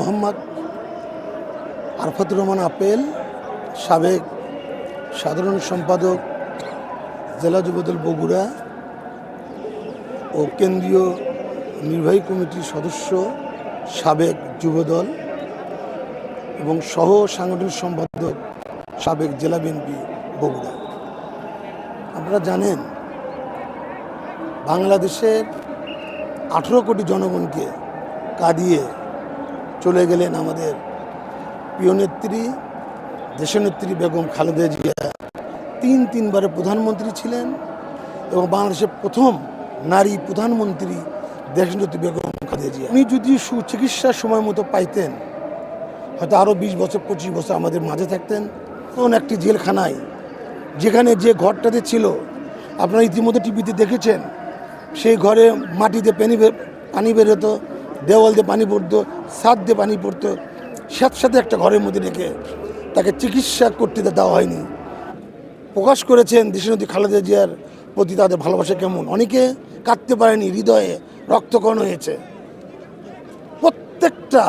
Mohammad Arfatur Rahman apple, সাবেক সাধারণ সম্পাদক জেলা যুবদল বগুড়া ও কেন্দ্রীয় নির্বাহী কমিটির সদস্য, সাবেক যুবদল এবং সহ সাংগঠনিক সম্পাদক, সাবেক জেলা বিএনপি বগুড়া। আপনারা জানেন, বাংলাদেশের 18 কোটি জনগণকে কাঁদিয়ে চলে গেলেন আমাদের প্রিয় নেত্রী, দেশনেত্রী বেগম খালেদা জিয়া। তিনবারের প্রধানমন্ত্রী ছিলেন এবং বাংলাদেশের প্রথম নারী প্রধানমন্ত্রী দেশনেত্রী বেগম খালেদা জিয়া। উনি যদি সুচিকিৎসার সময় মতো পাইতেন, হয়তো আরও 20 বছর 25 বছর আমাদের মাঝে থাকতেন। কোন একটি জেলখানায়, যেখানে যে ঘরটাতে ছিল, আপনারা ইতিমধ্যে টিভিতে দেখেছেন, সেই ঘরে মাটিতে পানি বের হতো, দেওয়াল দিয়ে পানি পড়তো, ছাদ দিয়ে পানি পড়তো। সাথে একটা ঘরের মধ্যে রেখে তাকে চিকিৎসা করতে দেওয়া হয়নি। প্রকাশ করেছেন দেশনেত্রী খালেদা জিয়ার প্রতি তাদের ভালোবাসা কেমন। অনেকে কাঁদতে পারেনি, হৃদয়ে রক্তকণ হয়েছে। প্রত্যেকটা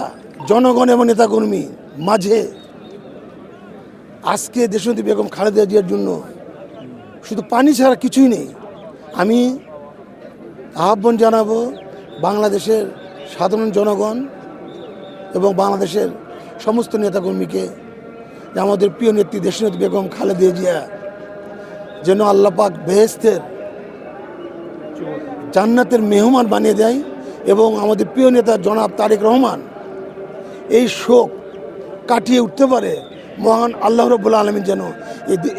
জনগণ এবং নেতাকর্মী মাঝে আজকে দেশনেত্রী বেগম খালেদা জিয়ার জন্য শুধু পানি ছাড়া কিছুই নেই। আমি আহ্বান জানাবো বাংলাদেশের সাধারণ জনগণ এবং বাংলাদেশের সমস্ত নেতাকর্মীকে যে আমাদের প্রিয় নেত্রী দেশনেত্রী বেগম খালেদা জিয়া যেন আল্লাহ পাক বেহেশতের জান্নাতের মেহমান বানিয়ে দেয় এবং আমাদের প্রিয় নেতা জনাব তারেক রহমান এই শোক কাটিয়ে উঠতে পারে। মহান আল্লাহ রাব্বুল আলামিন যেন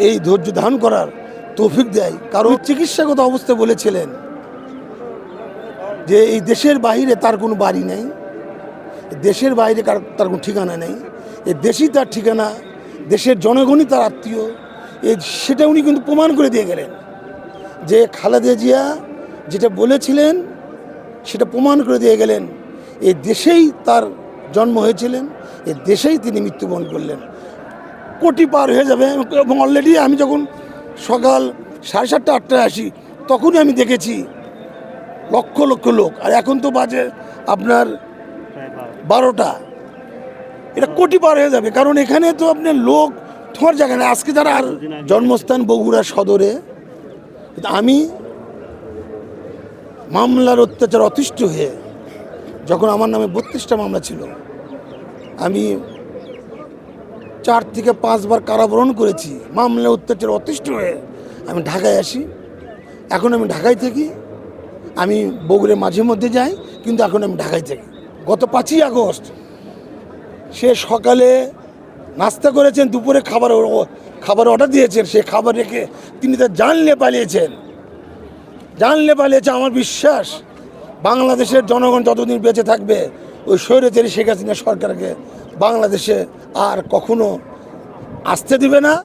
এই ধৈর্য ধারণ করার তৌফিক দেয়। কারণ চিকিৎসাগত অবস্থা বলেছিলেন যে এই দেশের বাইরে তার কোনো বাড়ি নেই, দেশের বাইরে তার কোনো ঠিকানা নেই, এই দেশই তার ঠিকানা, দেশের জনগণই তার আত্মীয়। সেটা উনি কিন্তু প্রমাণ করে দিয়ে গেলেন যে খালেদা জিয়া যেটা বলেছিলেন সেটা প্রমাণ করে দিয়ে গেলেন। এই দেশেই তার জন্ম হয়েছিলেন, এই দেশেই তিনি মৃত্যুবরণ করলেন। কোটি পার হয়ে যাবে এবং অলরেডি আমি যখন সকাল 7:30 8টায় আসি তখনই আমি দেখেছি লক্ষ লক্ষ লোক। আর এখন তো বাজে আপনার 12টা, এটা কোটি পার হয়ে যাবে। কারণ এখানে তো আপনার লোক তোমার জায়গা নেই। আজকে যারা আর জন্মস্থান বগুড়া সদরে, আমি মামলার অত্যাচার অতিষ্ঠ হয়ে, যখন আমার নামে 32টা মামলা ছিল, আমি 4 থেকে 5 বার কারাবরণ করেছি। মামলার অত্যাচার অতিষ্ঠ হয়ে আমি ঢাকায় আসি। এখন আমি ঢাকায় থাকি। আমি বগুড়ে মাঝে মধ্যে যাই, কিন্তু এখন আমি ঢাকায় থাকি। গত 5ই আগস্ট সে সকালে নাস্তা করেছেন, দুপুরে খাবার অর্ডার দিয়েছেন, সে খাবার রেখে তিনি তার জান নিয়ে পালিয়েছেন। আমার বিশ্বাস বাংলাদেশের জনগণ যতদিন বেঁচে থাকবে ওই স্বৈরাচারী শেখ হাসিনা সরকারকে বাংলাদেশে আর কখনো আসতে দিবে না।